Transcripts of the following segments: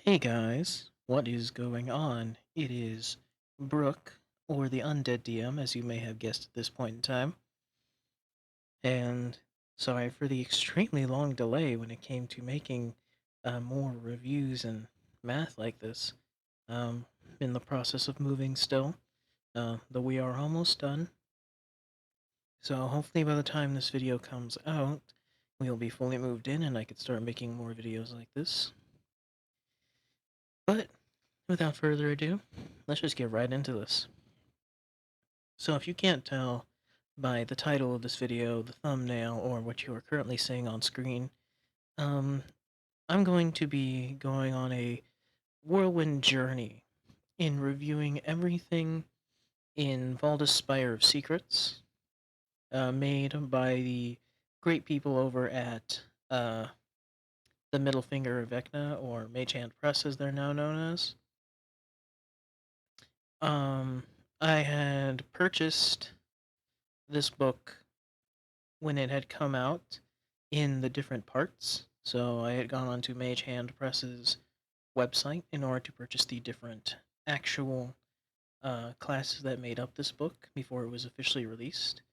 Hey guys, what is going on? It is Brooke, or the Undead DM, as you may have guessed at this point in time. And sorry for the extremely long delay when it came to making more reviews and math like this. In the process of moving still, though we are almost done. So hopefully by the time this video comes out, we'll be fully moved in and I could start making more videos like this. But without further ado, let's just get right into this. So if you can't tell by the title of this video, the thumbnail, or what you are currently seeing on screen, um, I'm going to be going on a whirlwind journey in reviewing everything in Valda's Spire of Secrets, made by the great people over at the Middle Finger of Vecna, or Mage Hand Press as they're now known as. Um, I had purchased this book when it had come out in the different parts. So I had gone onto Mage Hand Press's website in order to purchase the different actual classes that made up this book before it was officially released.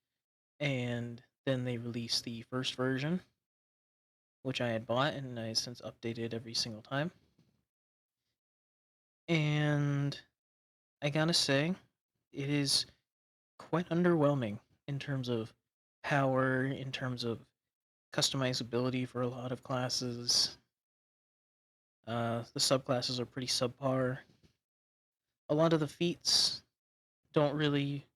And then they released the first version, which I had bought and I since updated every single time. And I gotta say, it is quite underwhelming in terms of power, in terms of customizability for a lot of classes. The subclasses are pretty subpar. A lot of the feats don't really,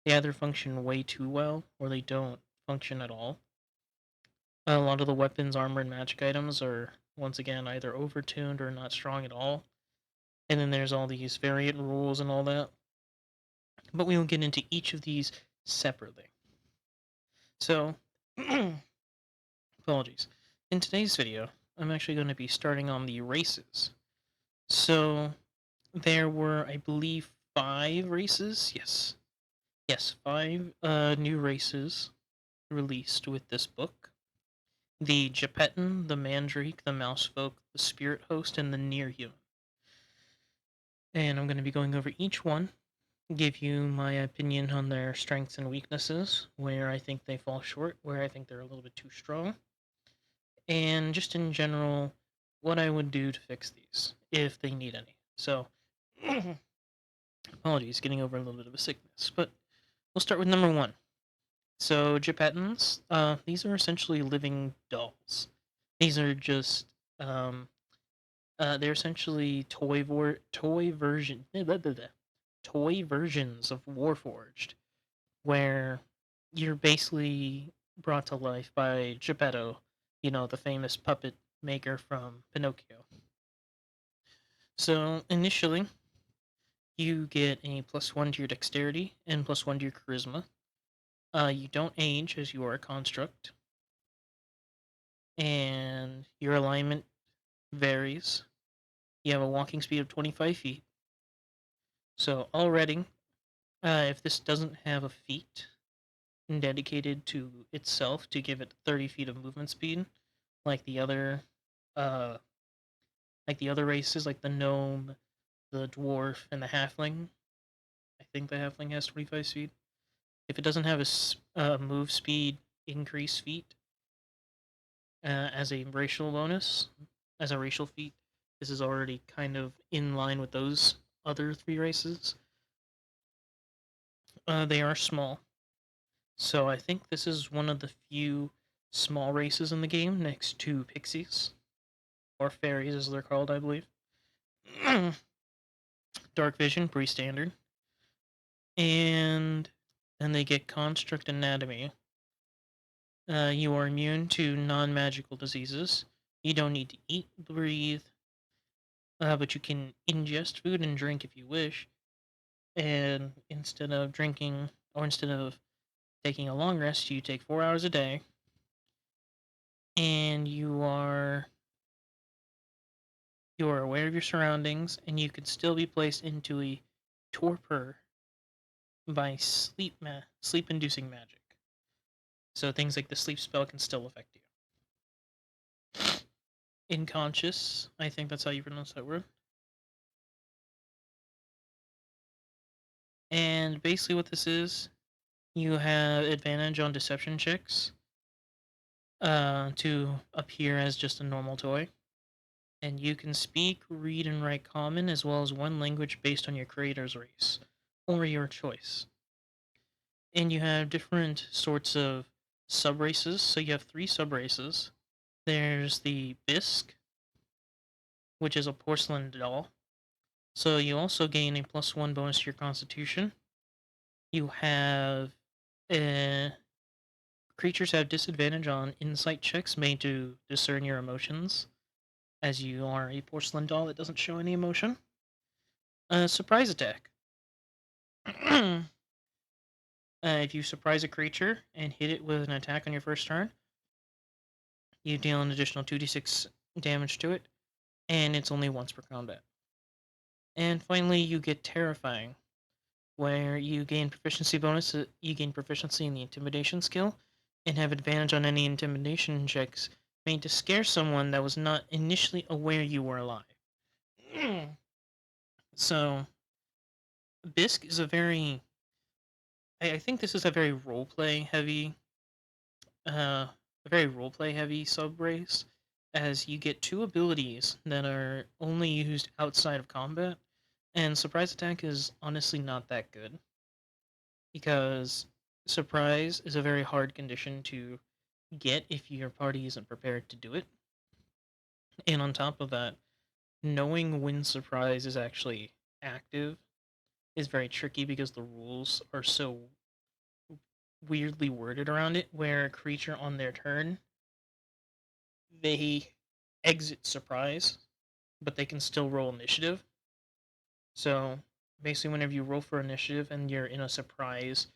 they either function way too well or they don't function at all. A lot of the weapons, armor, and magic items are, once again, either overtuned or not strong at all. And then there's all these variant rules and all that. But we will get into each of these separately. So, apologies. In today's video, I'm actually going to be starting on the races. So, there were, I believe, 5 races. Yes, 5 new races released with this book. The Gepetan, the Mandrake, the Mousefolk, the Spirit Host, and the Near Human. And I'm going to be going over each one, give you my opinion on their strengths and weaknesses, where I think they fall short, where I think they're a little bit too strong, and just in general, what I would do to fix these, if they need any. So, apologies, getting over a little bit of a sickness, but we'll start with number 1. So Gepetans, these are essentially living dolls. These are just, um, they're essentially toy versions of Warforged, where you're basically brought to life by Geppetto, the famous puppet maker from Pinocchio. So initially, you get a +1 to your dexterity and +1 to your charisma. You don't age as you are a construct, and your alignment varies. You have a walking speed of 25 feet. So already, if this doesn't have a feat dedicated to itself to give it 30 feet of movement speed, like the other, uh, races, like the gnome, the dwarf, and the halfling. I think the halfling has 25 speed. If it doesn't have a move speed increase feat as a racial bonus, as a racial feat, this is already kind of in line with those other 3 races. They are small, so I think this is one of the few small races in the game next to pixies, or fairies as they're called, I believe. Dark vision, pretty standard. And then they get construct anatomy. You are immune to non-magical diseases. You don't need to eat, breathe, but you can ingest food and drink if you wish. And instead of drinking, or instead of taking a long rest, you take 4 hours a day. And you are aware of your surroundings, and you can still be placed into a torpor by sleep-inducing magic. So things like the sleep spell can still affect you. Inconscious. I think that's how you pronounce that word. And basically, what this is, you have advantage on deception checks to appear as just a normal toy. And you can speak, read, and write common as well as one language based on your creator's race or your choice. And you have different sorts of sub races. So you have three sub races. There's the Bisque, which is a porcelain doll. So you also gain a +1 bonus to your constitution. You have creatures have disadvantage on insight checks made to discern your emotions, as you are a porcelain doll that doesn't show any emotion. Surprise attack. If you surprise a creature and hit it with an attack on your first turn, you deal an additional 2d6 damage to it, and it's only once per combat. And finally, you get terrifying, where you gain proficiency bonus. You gain proficiency in the intimidation skill, and have advantage on any intimidation checks made to scare someone that was not initially aware you were alive. So, Bisque is a very. I think this is a very roleplay heavy. A very roleplay heavy sub race, as you get two abilities that are only used outside of combat, and surprise attack is honestly not that good because surprise is a very hard condition to get if your party isn't prepared to do it. And on top of that, knowing when surprise is actually active is very tricky because the rules are so weirdly worded around it, where a creature on their turn, they exit surprise, but they can still roll initiative. So basically, whenever you roll for initiative and you're in a surprise,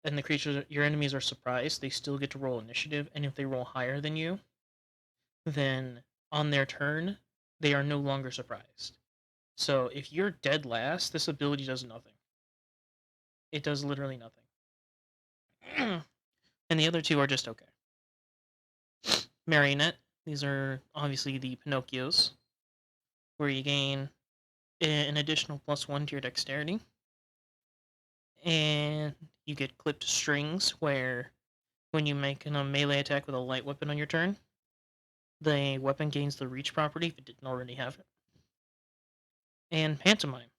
and the creatures, your enemies are surprised, they still get to roll initiative. And if they roll higher than you, then on their turn, they are no longer surprised. So if you're dead last, this ability does nothing. It does literally nothing. And the other two are just okay. Marionette. These are obviously the Pinocchios, where you gain an additional +1 to your dexterity. And you get clipped strings, where when you make a melee attack with a light weapon on your turn, the weapon gains the reach property if it didn't already have it. And pantomime.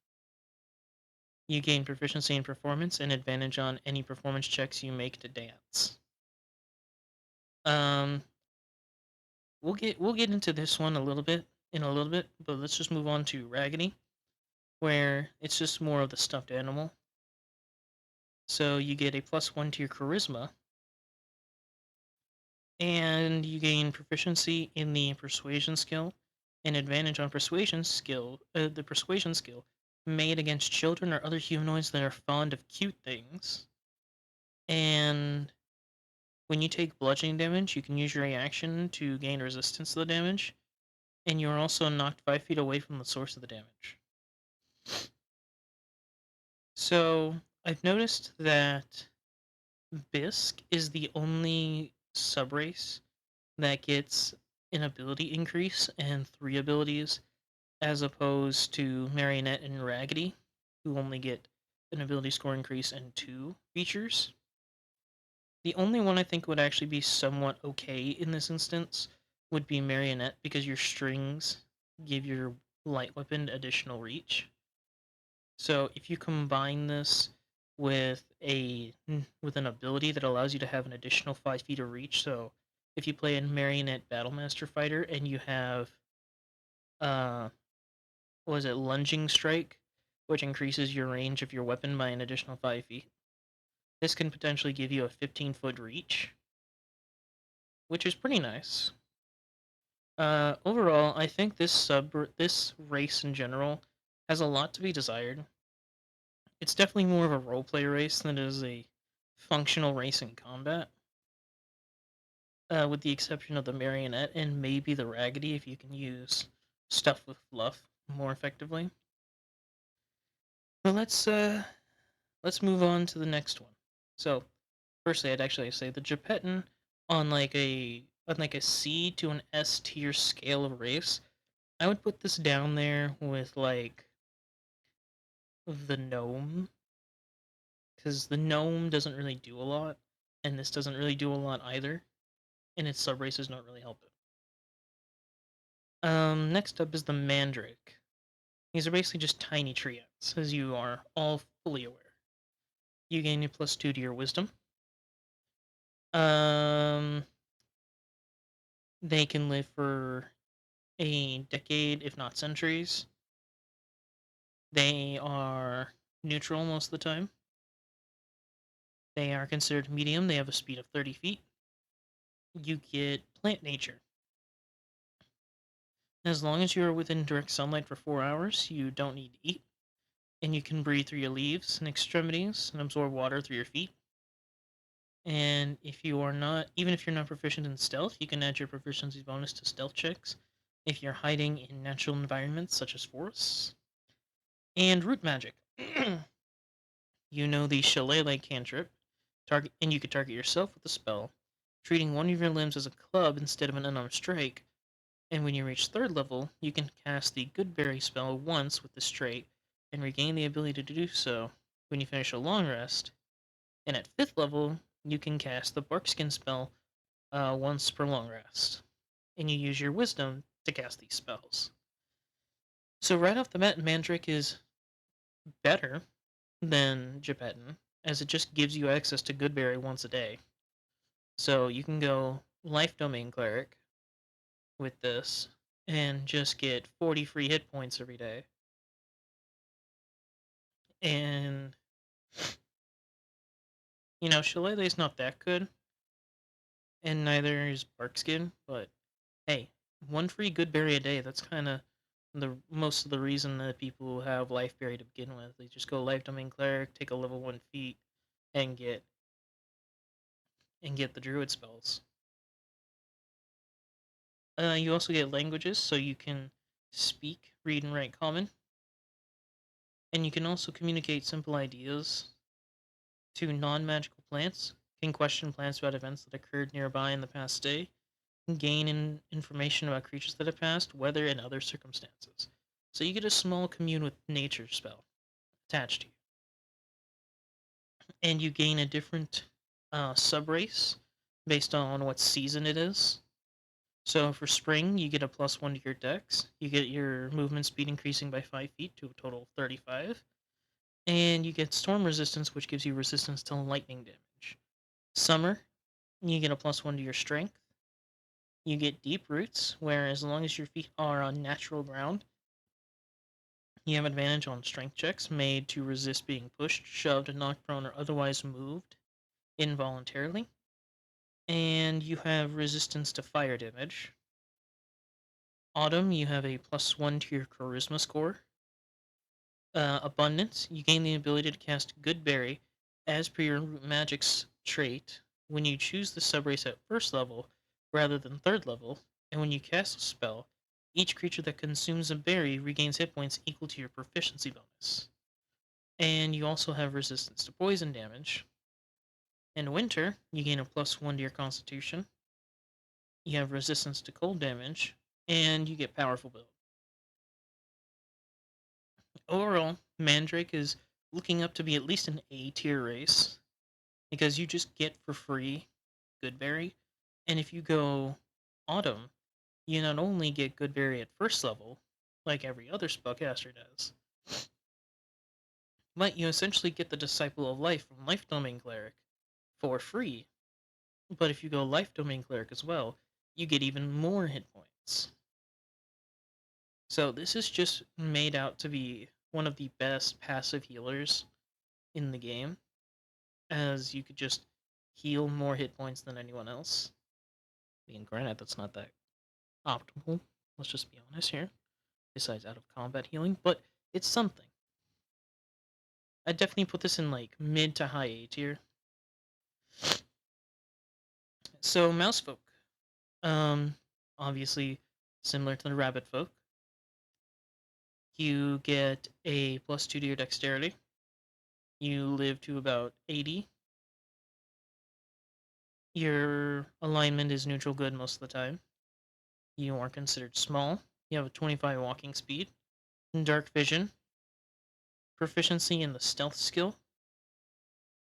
You gain proficiency in performance and advantage on any performance checks you make to dance. Um, we'll get into this one a little bit in a little bit, but let's just move on to Raggedy, where it's just more of the stuffed animal. So you get a +1 to your charisma, and you gain proficiency in the persuasion skill, and advantage on the persuasion skill made against children or other humanoids that are fond of cute things. And when you take bludgeoning damage, you can use your reaction to gain resistance to the damage, and you are also knocked 5 feet away from the source of the damage. So I've noticed that Bisque is the only subrace that gets an ability increase and 3 abilities, as opposed to Marionette and Raggedy, who only get an ability score increase and 2 features. The only one I think would actually be somewhat okay in this instance would be Marionette, because your strings give your light weapon additional reach. So if you combine this with an ability that allows you to have an additional 5 feet of reach, so if you play a Marionette Battlemaster Fighter and you have uh was it lunging strike, which increases your range of your weapon by an additional 5 feet. This can potentially give you a 15-foot reach, which is pretty nice. Overall, I think this race in general has a lot to be desired. It's definitely more of a roleplay race than it is a functional race in combat. With the exception of the marionette and maybe the raggedy, if you can use stuff with fluff more effectively. But let's move on to the next one. So, firstly, I'd actually say the Geppetton on like a on like a C to an S tier scale of race, I would put this down there with like the gnome, because the gnome doesn't really do a lot, and this doesn't really do a lot either, and its sub races don't really help it. Next up is the mandrake. These are basically just tiny tree ants, as you are all fully aware. You gain a +2 to your wisdom. Um, they can live for a decade, if not centuries. They are neutral most of the time. They are considered medium. They have a speed of 30 feet. You get plant nature. As long as you are within direct sunlight for 4 hours, you don't need to eat, and you can breathe through your leaves and extremities and absorb water through your feet. And if you are not, even if you're not proficient in stealth, you can add your proficiency bonus to stealth checks if you're hiding in natural environments such as forests. And root magic. You know the Shillelagh cantrip, and you could target yourself with the spell, treating one of your limbs as a club instead of an unarmed strike. And when you reach 3rd level, you can cast the Goodberry spell once with the straight and regain the ability to do so when you finish a long rest. And at 5th level, you can cast the Barkskin spell once per long rest. And you use your wisdom to cast these spells. So right off the bat, Mandrake is better than Geppetton, as it just gives you access to Goodberry once a day. So you can go Life Domain Cleric with this and just get 40 free hit points every day. And, you know, Shillelagh's not that good, and neither is Barkskin, but hey, one free Goodberry a day, that's kind of the most of the reason that people have Lifeberry to begin with. They just go Life Domain Cleric, take a level 1 feat, and get the Druid spells. You also get languages, so you can speak, read, and write Common. And you can also communicate simple ideas to non-magical plants, can question plants about events that occurred nearby in the past day, and gain information about creatures that have passed, weather, and other circumstances. So you get a small commune with nature spell attached to you. And you gain a different sub-race based on what season it is. So for spring, you get a +1 to your dex. You get your movement speed increasing by 5 feet to a total of 35. And you get storm resistance, which gives you resistance to lightning damage. Summer, you get a +1 to your strength. You get deep roots, where as long as your feet are on natural ground, you have advantage on strength checks made to resist being pushed, shoved, knocked prone, or otherwise moved involuntarily. And you have resistance to fire damage. Autumn, you have a +1 to your charisma score. Abundance, you gain the ability to cast Goodberry as per your root magic's trait when you choose the subrace at 1st level rather than 3rd level, and when you cast a spell, each creature that consumes a berry regains hit points equal to your proficiency bonus. And you also have resistance to poison damage. In winter, you gain a +1 to your constitution. You have resistance to cold damage, and you get powerful build. Overall, Mandrake is looking up to be at least an A tier race because you just get for free Goodberry, and if you go Autumn, you not only get Goodberry at 1st level, like every other spellcaster does, but you essentially get the Disciple of Life from Life Domain Cleric for free. But if you go Life Domain Cleric as well, you get even more hit points. So this is just made out to be one of the best passive healers in the game, as you could just heal more hit points than anyone else. I mean, granted, that's not that optimal. Let's just be honest here. Besides out of combat healing, but it's something. I'd definitely put this in like mid to high A tier. So Mousefolk, um, obviously similar to the Rabbit Folk. You get a +2 to your dexterity. You live to about 80. Your alignment is neutral good most of the time. You are considered small. You have a 25 walking speed, dark vision, proficiency in the stealth skill.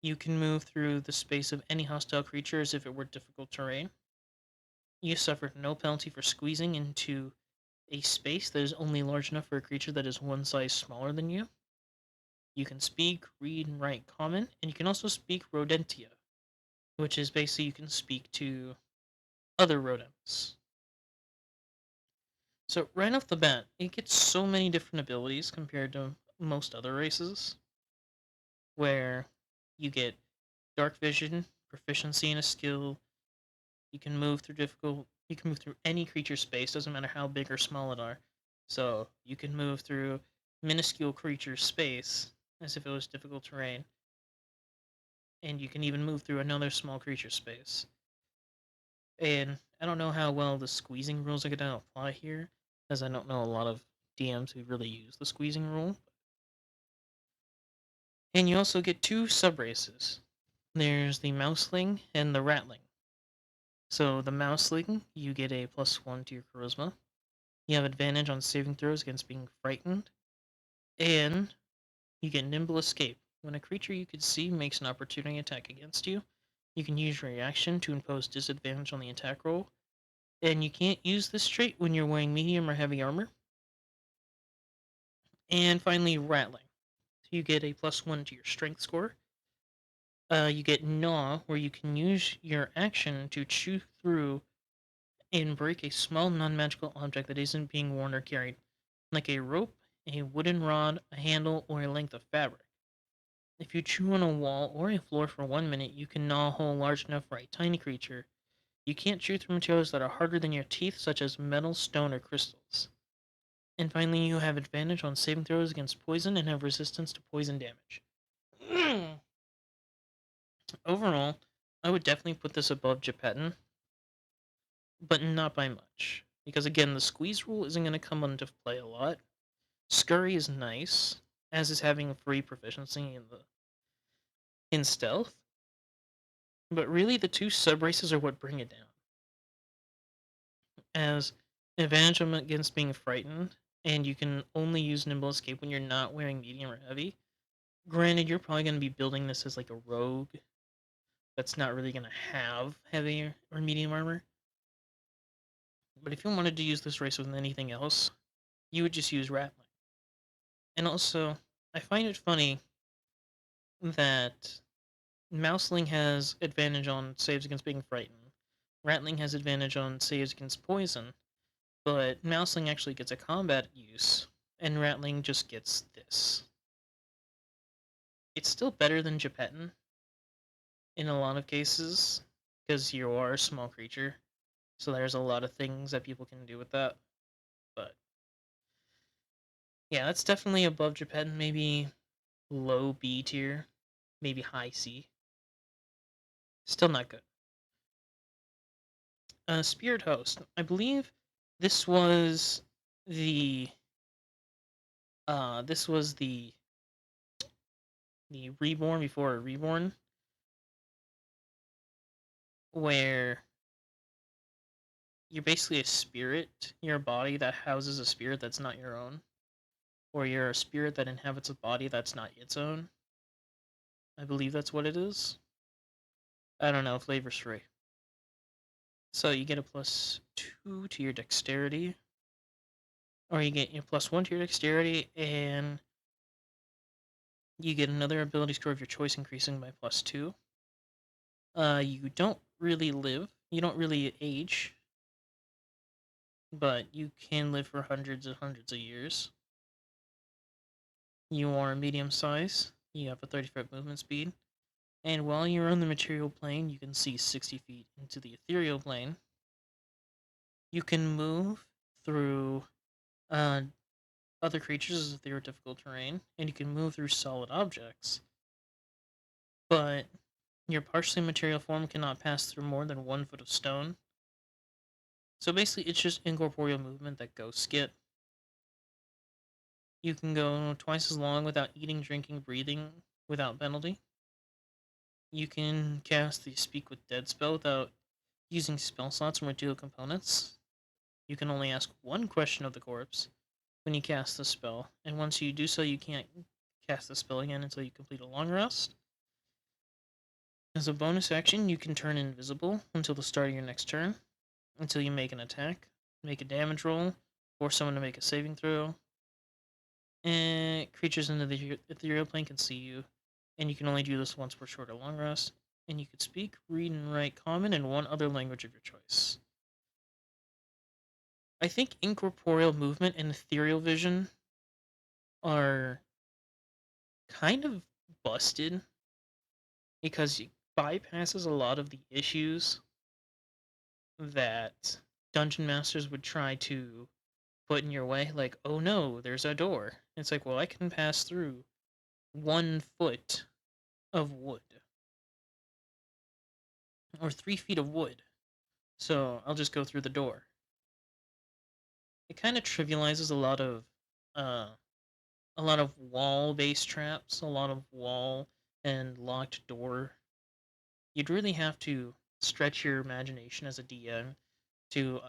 You can move through the space of any hostile creature as if it were difficult terrain. You suffer no penalty for squeezing into a space that is only large enough for a creature that is one size smaller than you. You can speak, read, and write common, and you can also speak Rodentia, which is basically you can speak to other rodents. So right off the bat, it gets so many different abilities compared to most other races, where you get dark vision, proficiency in a skill, you can move through you can move through any creature space, doesn't matter how big or small it are. So you can move through minuscule creature space as if it was difficult terrain, and you can even move through another small creature space. And I don't know how well the squeezing rules are going to apply here, as I don't know a lot of DMs who really use the squeezing rule. And you also get two sub races. There's the Mouseling and the Ratling. So the Mouseling, you get a +1 to your Charisma. You have advantage on saving throws against being frightened, and you get Nimble Escape. When a creature you could see makes an opportunity attack against you, you can use your reaction to impose disadvantage on the attack roll, and you can't use this trait when you're wearing medium or heavy armor. And finally, Rattling. So you get a +1 to your strength score. You get Gnaw, where you can use your action to chew through and break a small non-magical object that isn't being worn or carried, like a rope, a wooden rod, a handle, or a length of fabric. If you chew on a wall or a floor for 1 minute, you can gnaw a hole large enough for a tiny creature. You can't chew through materials that are harder than your teeth, such as metal, stone, or crystals. And finally, you have advantage on saving throws against poison and have resistance to poison damage. Overall, I would definitely put this above Gepetin, but not by much. Because again, the squeeze rule isn't going to come into play a lot. Scurry is nice, as is having free proficiency in stealth. But really, the two sub races are what bring it down. As advantage against being frightened, and you can only use nimble escape when you're not wearing medium or heavy. Granted, you're probably going to be building this as like a rogue that's not really going to have heavy or medium armor. But if you wanted to use this race with anything else, you would just use Rattling. And also, I find it funny that Mouseling has advantage on saves against being frightened. Rattling has advantage on saves against poison, but Mouseling actually gets a combat use, and Rattling just gets this. It's still better than Gepetin in a lot of cases, because you are a small creature, so there's a lot of things that people can do with that. But yeah, that's definitely above Gepetin, maybe low B tier, maybe high C. Still not good. Spirit Host. I believe this was the this was the Reborn before Reborn, where you're basically a spirit. You're a body that houses a spirit that's not your own, or you're a spirit that inhabits a body that's not its own. I believe that's what it is. I don't know. Flavor's free. So you get a +2 to your dexterity, or you get your +1 to your dexterity, and you get another ability score of your choice increasing by +2. You don't really live. You don't really age, but you can live for hundreds and hundreds of years. You are medium size. You have a 30-foot movement speed. And while you're on the material plane, you can see 60 feet into the ethereal plane. You can move through uh, other creatures as if they were difficult terrain, and you can move through solid objects. But your partially material form cannot pass through more than 1 foot of stone. So basically, it's just incorporeal movement that ghosts get. You can go twice as long without eating, drinking, breathing without penalty. You can cast the Speak with Dead spell without using spell slots from material components. You can only ask one question of the corpse when you cast the spell, and once you do so, you can't cast the spell again until you complete a long rest. As a bonus action, you can turn invisible until the start of your next turn, until you make an attack, make a damage roll, force someone to make a saving throw, and creatures in the ethereal plane can see you, and you can only do this once per short or long rest, and you could speak, read, and write common and one other language of your choice. I think incorporeal movement and ethereal vision are kind of busted because it bypasses a lot of the issues that dungeon masters would try to put in your way. Like, oh no, there's a door. It's like, well, I can pass through 1 foot of wood or 3 feet of wood, so I'll just go through the door. It kind of trivializes uh, a lot of wall-based traps, a lot of wall and locked door. You'd really have to stretch your imagination as a DM to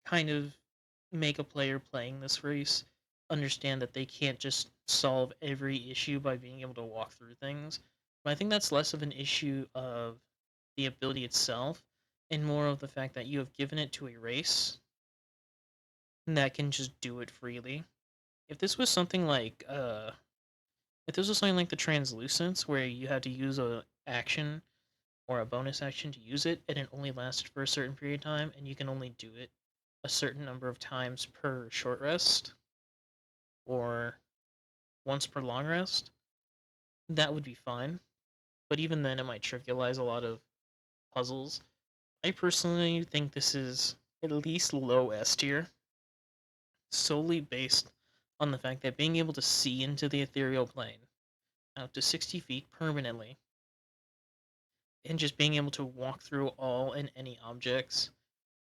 kind of make a player playing this race understand that they can't just solve every issue by being able to walk through things. But I think that's less of an issue of the ability itself and more of the fact that you have given it to a race that can just do it freely. If this was something like if this was something like the translucence where you had to use a action or a bonus action to use it and it only lasted for a certain period of time and you can only do it a certain number of times per short rest or once per long rest, that would be fine. But even then, it might trivialize a lot of puzzles. I personally think this is at least low S tier, solely based on the fact that being able to see into the ethereal plane out to 60 feet permanently and just being able to walk through all and any objects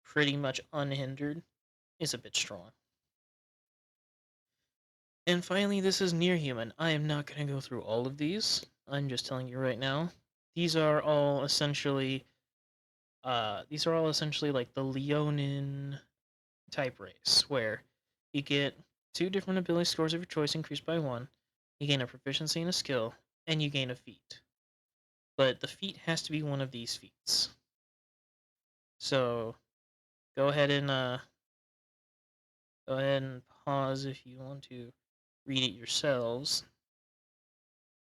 pretty much unhindered is a bit strong. And finally, this is near human. I am not going to go through all of these. I'm just telling you right now. These are all essentially like the Leonin type race, where you get 2 different ability scores of your choice increased by 1, you gain a proficiency and a skill, and you gain a feat. But the feat has to be one of these feats. So go ahead and pause if you want to read it yourselves.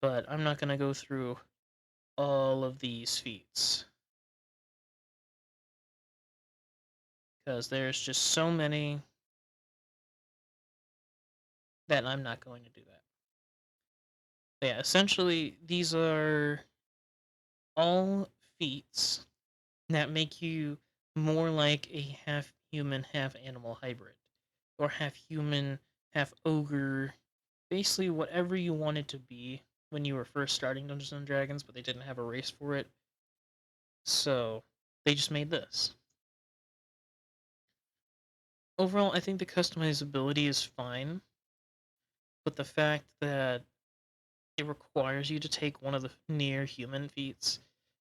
But I'm not gonna go through all of these feats because there's just so many that I'm not going to do that. But yeah, essentially, these are all feats that make you more like a half human, half animal hybrid, or half human, half ogre. Basically, whatever you wanted to be when you were first starting Dungeons and Dragons, but they didn't have a race for it. So they just made this. Overall, I think the customizability is fine, but the fact that it requires you to take one of the near human feats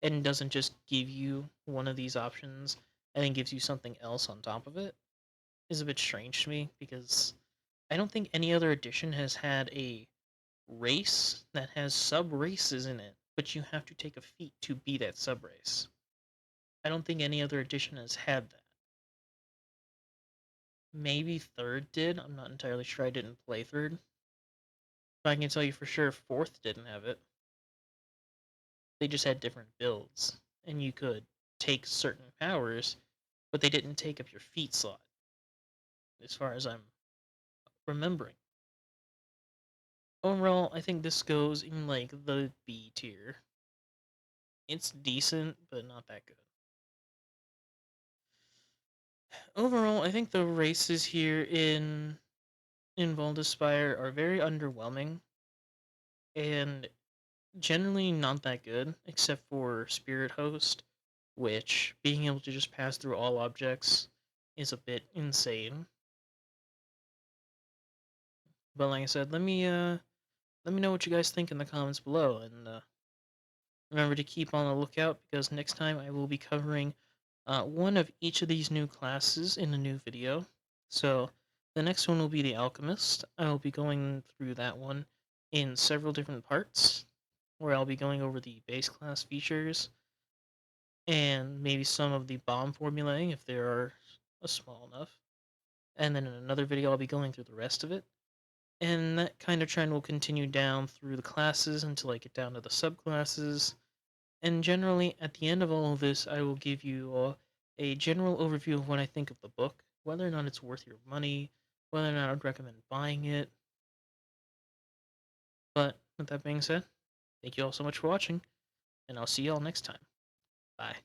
and doesn't just give you one of these options and then gives you something else on top of it is a bit strange to me because I don't think any other edition has had a race that has sub races in it, but you have to take a feat to be that sub race. I don't think any other edition has had that. Maybe third did. I'm not entirely sure. I didn't play third. But I can tell you for sure fourth didn't have it. They just had different builds, and you could take certain powers, but they didn't take up your feat slot, as far as I'm remembering. Overall, I think this goes in like the B tier. It's decent, but not that good. Overall, I think the races here in Valda Spire are very underwhelming and generally not that good, except for Spirit Host, which being able to just pass through all objects is a bit insane. But like I said, let me know what you guys think in the comments below, and Remember to keep on the lookout because next time I will be covering one of each of these new classes in a new video. So the next one will be the Alchemist. I will be going through that one in several different parts, where I'll be going over the base class features and maybe some of the bomb formulae if there are small enough. And then in another video, I'll be going through the rest of it. And that kind of trend will continue down through the classes until I get down to the subclasses. And generally, at the end of all of this, I will give you a general overview of what I think of the book, whether or not it's worth your money, whether or not I'd recommend buying it. But with that being said, thank you all so much for watching, and I'll see you all next time. Bye.